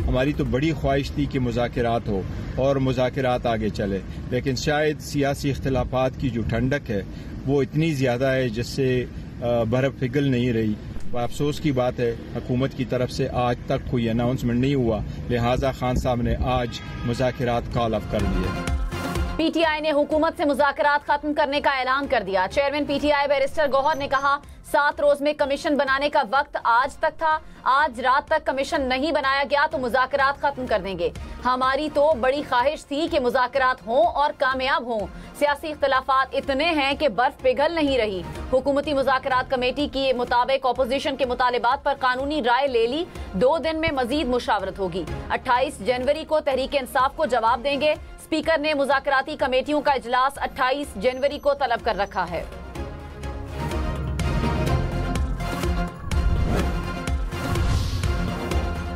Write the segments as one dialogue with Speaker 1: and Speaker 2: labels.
Speaker 1: हमारी तो बड़ी ख्वाहिश थी कि मुज़ाकरात हो और मुज़ाकरात आगे चले, लेकिन शायद सियासी इख्तिलाफात की जो ठंडक है वो इतनी ज़्यादा है जिससे बर्फ़ पिघल नहीं रही। अफसोस की बात है हुकूमत की तरफ से आज तक कोई अनाउंसमेंट नहीं हुआ, लिहाजा खान साहब ने आज मुज़ाकरात कॉल ऑफ कर दिए।
Speaker 2: पीटीआई ने हुकूमत से मुज़ाकरात खत्म करने का ऐलान कर दिया। चेयरमैन पीटीआई बैरिस्टर गौहर ने कहा 7 रोज में कमीशन बनाने का वक्त आज तक था, आज रात तक कमीशन नहीं बनाया गया तो मुज़ाकरात खत्म कर देंगे। हमारी तो बड़ी ख्वाहिश थी कि मुज़ाकरात हों और कामयाब हों। सियासी इख्तिलाफात इतने हैं कि बर्फ पिघल नहीं रही। हुकूमती मुज़ाकरात कमेटी के मुताबिक अपोजिशन के मुतालिबात पर कानूनी राय ले ली। 2 दिन में मजीद मुशावरत होगी। 28 जनवरी को तहरीक इंसाफ को जवाब देंगे। स्पीकर ने मुज़ाकराती कमेटियों का इजलास 28 जनवरी को तलब कर रखा है।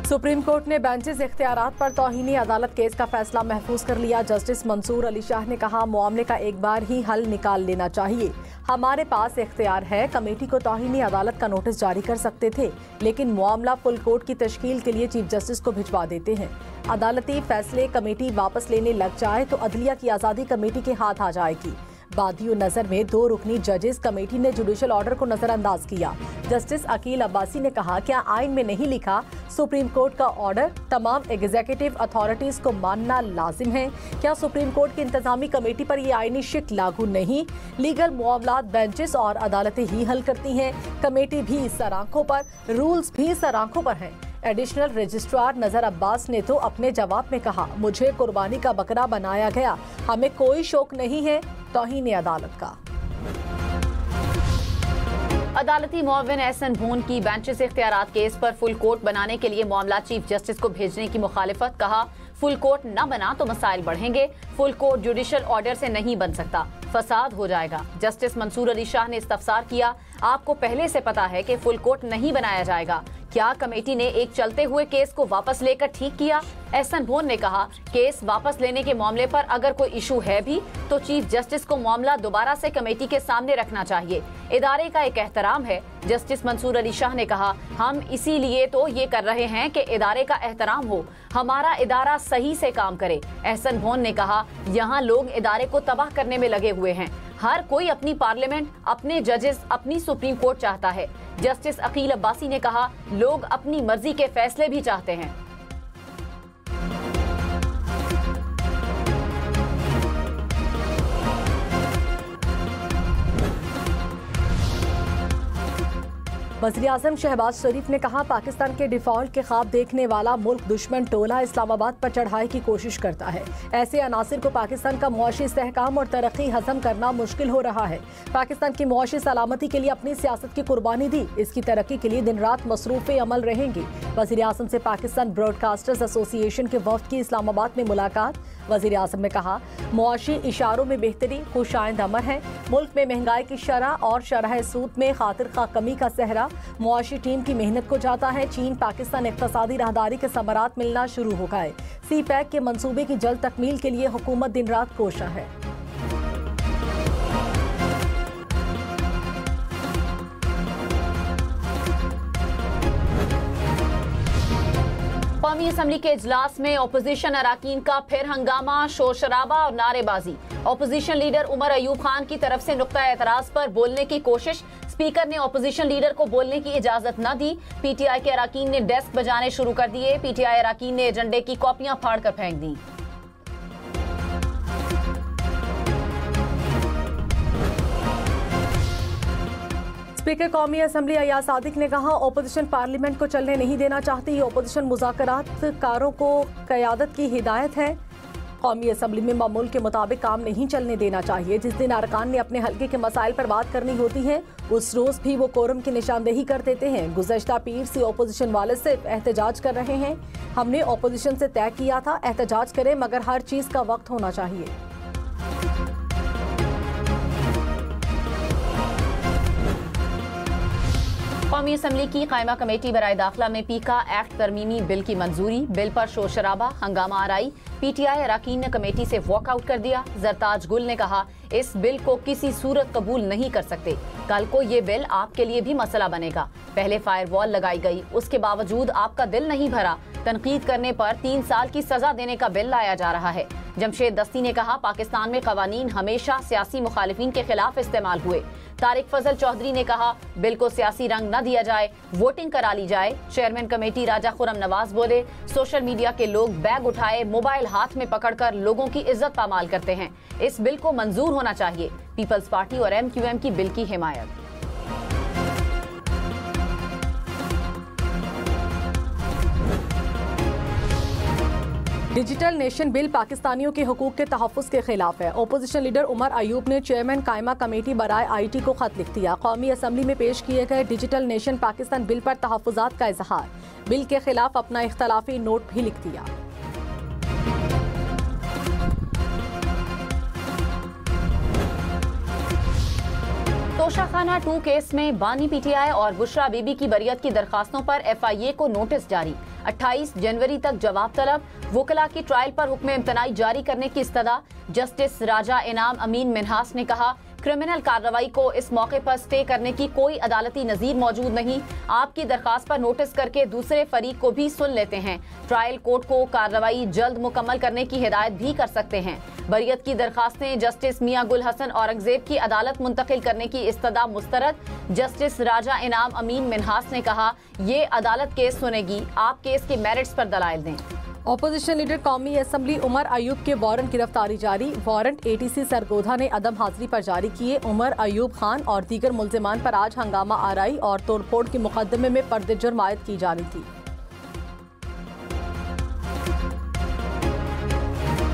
Speaker 3: सुप्रीम कोर्ट ने बेंचेस इख्तियारात पर तौहीनी अदालत केस का फैसला महफूज कर लिया। जस्टिस मंसूर अली शाह ने कहा मामले का एक बार ही हल निकाल लेना चाहिए। हमारे पास इख्तियार है, कमेटी को तौहीनी अदालत का नोटिस जारी कर सकते थे, लेकिन मामला फुल कोर्ट की तश्कील के लिए चीफ जस्टिस को भिजवा देते हैं। अदालती फैसले कमेटी वापस लेने लग जाए तो अदलिया की आज़ादी कमेटी के हाथ आ जाएगी। बादियो नजर में 2 रुकनी जजेस कमेटी ने जुडिशल ऑर्डर को नजरअंदाज किया। जस्टिस अकील अब्बासी ने कहा क्या आइन में नहीं लिखा सुप्रीम कोर्ट का ऑर्डर तमाम एग्जीक्यूटिव अथॉरिटीज को मानना लाजिम है? क्या सुप्रीम कोर्ट की इंतजामी कमेटी पर यह आईनी शिक लागू नहीं? लीगल मामलात बेंचेस और अदालतें ही हल करती हैं। कमेटी भी सराखों पर, रूल्स भी सराखों पर हैं। एडिशनल रजिस्ट्रार नजर अब्बास ने तो अपने जवाब में कहा मुझे कुर्बानी का बकरा बनाया गया, हमें कोई शौक नहीं है तौहीन अदालत का।
Speaker 2: अदालती मुअव्विन एहसन भून की बेंचेस इख्तियारात केस पर फुल कोर्ट बनाने के लिए मामला चीफ जस्टिस को भेजने की मुखालिफत। कहा फुल कोर्ट न बना तो मसाइल बढ़ेंगे। फुल कोर्ट जुडिशल ऑर्डर से नहीं बन सकता, फसाद हो जाएगा। जस्टिस मंसूर अली शाह ने इस्तफसार किया आपको पहले से पता है कि फुल कोर्ट नहीं बनाया जाएगा, क्या कमेटी ने एक चलते हुए केस को वापस लेकर ठीक किया? एहसन भून ने कहा केस वापस लेने के मामले पर अगर कोई इशू है भी तो चीफ जस्टिस को मामला दोबारा से कमेटी के सामने रखना चाहिए। इदारे का एक एहतराम है। जस्टिस मंसूर अली शाह ने कहा हम इसीलिए तो ये कर रहे हैं कि इदारे का एहतराम हो, हमारा इदारा सही से काम करे। एहसन भून ने कहा यहाँ लोग इदारे को तबाह करने में लगे हुए हैं। हर कोई अपनी पार्लियामेंट, अपने जजेस, अपनी सुप्रीम कोर्ट चाहता है। जस्टिस अकील अब्बासी ने कहा लोग अपनी मर्जी के फैसले भी चाहते हैं।
Speaker 3: वज़ीर-ए-आज़म शहबाज शरीफ ने कहा पाकिस्तान के डिफॉल्ट के ख्वाब देखने वाला मुल्क दुश्मन टोला इस्लामाबाद पर चढ़ाई की कोशिश करता है। ऐसे अनासिर को पाकिस्तान का मुआशी इस्तेहकाम और तरक्की हजम करना मुश्किल हो रहा है। पाकिस्तान की मुआशी सलामती के लिए अपनी सियासत की कुर्बानी दी, इसकी तरक्की के लिए दिन रात मसरूफ़ अमल रहेंगी। वज़ीर-ए-आज़म से पाकिस्तान ब्रॉडकास्टर्स एसोसिएशन के वफ़द की इस्लामाबाद में मुलाकात। वज़ीर-ए-आज़म ने कहा मुआशी इशारों में बेहतरी खुशाइंद अमर है। मुल्क में महंगाई की शरह और शरह सूद में खातिर खा कमी का सहरा मुआशी टीम की मेहनत को जाता है। चीन पाकिस्तान इक़्तिसादी राहदारी के समरात मिलना शुरू हो गए। सी पैक के मंसूबे की जल्द तकमील के लिए हुकूमत दिन रात कोशा है।
Speaker 2: कौमी असम्बली के इजलास में अपोजिशन अराकीन का फिर हंगामा, शोर शराबा और नारेबाजी। अपोजिशन लीडर उमर अयूब खान की तरफ से नुक्ता एतराज पर बोलने की कोशिश, स्पीकर ने अपोजिशन लीडर को बोलने की इजाजत न दी। पीटीआई के अराकीन ने डेस्क बजाने शुरू कर दिए। पीटीआई अराकीन ने एजेंडे की कॉपियां फाड़कर फेंक दी।
Speaker 3: स्पीकर कौमी असम्बली अयाज सादिक ने कहा ओपोजिशन पार्लियामेंट को चलने नहीं देना चाहती। ओपोजिशन मुज़ाकरातकारों को क़यादत की हिदायत है। कौमी असम्बली में मामूल के मुताबिक काम नहीं चलने देना चाहिए। जिस दिन अरकान ने अपने हल्के के मसाइल पर बात करनी होती है उस रोज़ भी वो कोरम की निशानदेही कर देते हैं। गुज़श्ता पीर से ओपोजिशन वाले सिर्फ एहतजाज कर रहे हैं। हमने ओपोजिशन से तय किया था एहतजाज करें मगर हर चीज़ का वक्त होना चाहिए।
Speaker 2: कौमी असम्बली की कायमा कमेटी बराए दाखिला में पीका एक्ट तरमीमी बिल की मंजूरी। बिल पर शोर शराबा हंगामा आराई। पीटीआई अरकान ने कमेटी से वॉकआउट कर दिया। जरताज गुल ने कहा इस बिल को किसी सूरत कबूल नहीं कर सकते। कल को ये बिल आपके लिए भी मसला बनेगा। पहले फायरवॉल लगाई गई, उसके बावजूद आपका दिल नहीं भरा। तनकीद करने पर 3 साल की सजा देने का बिल लाया जा रहा है। जमशेद दस्ती ने कहा पाकिस्तान में कवानीन हमेशा सियासी मुखालिफिन के खिलाफ इस्तेमाल हुए। तारिक फजल चौधरी ने कहा बिल को सियासी रंग न दिया जाए, वोटिंग करा ली जाए। चेयरमैन कमेटी राजा खुरम नवाज बोले सोशल मीडिया के लोग बैग उठाए मोबाइल हाथ में पकड़कर लोगों की इज्जत पामाल करते हैं। इस बिल को मंजूर होना चाहिए। पीपल्स पार्टी और MQM की बिल की हिमायत।
Speaker 3: डिजिटल नेशन बिल पाकिस्तानियों के हुकूक के तहफ़्फ़ुज़ के खिलाफ है। ओपोजिशन लीडर उमर अयूब ने चेयरमैन कायमा कमेटी बराए IT को खत लिख दिया। कौमी असम्बली में पेश किए गए डिजिटल नेशन पाकिस्तान बिल पर तहफ़्फ़ुज़ात का इजहार। बिल के खिलाफ अपना इख्तलाफी नोट भी लिख दिया।
Speaker 2: तोशाखाना 2 केस में बानी PTI और बुशरा बीबी की बरियत की दरखास्तों पर FIA को नोटिस जारी। 28 जनवरी तक जवाब तलब। वकला की ट्रायल पर हुक्म इम्तनाई जारी करने की इस्तदा। जस्टिस राजा इनाम अमीन मिन्हास ने कहा क्रिमिनल कार्रवाई को इस मौके पर स्टे करने की कोई अदालती नज़ीर मौजूद नहीं। आपकी दरखास्त पर नोटिस करके दूसरे फरीक को भी सुन लेते हैं। ट्रायल कोर्ट को कार्रवाई जल्द मुकम्मल करने की हिदायत भी कर सकते हैं। बरियत की दरखास्तें जस्टिस मियां गुल हसन औरंगजेब की अदालत मुंतकिल करने की इस्तदा मुस्तरद। जस्टिस राजा इनाम अमीन मिन्हास ने कहा ये अदालत केस सुनेगी, आप केस के मेरिट्स पर दलाइल दें।
Speaker 3: ऑपोजिशन लीडर कौमी असम्बली उमर अयूब के वारंट गिरफ्तारी जारी। वारंट ATC सरगोधा ने अदम हाजिरी पर जारी किए। उमर अयूब खान और दीगर मुल्जिमान पर आज हंगामा आराई और तोड़फोड़ के मुकदमे में पर्दे जुर्म आयद की जानी थी।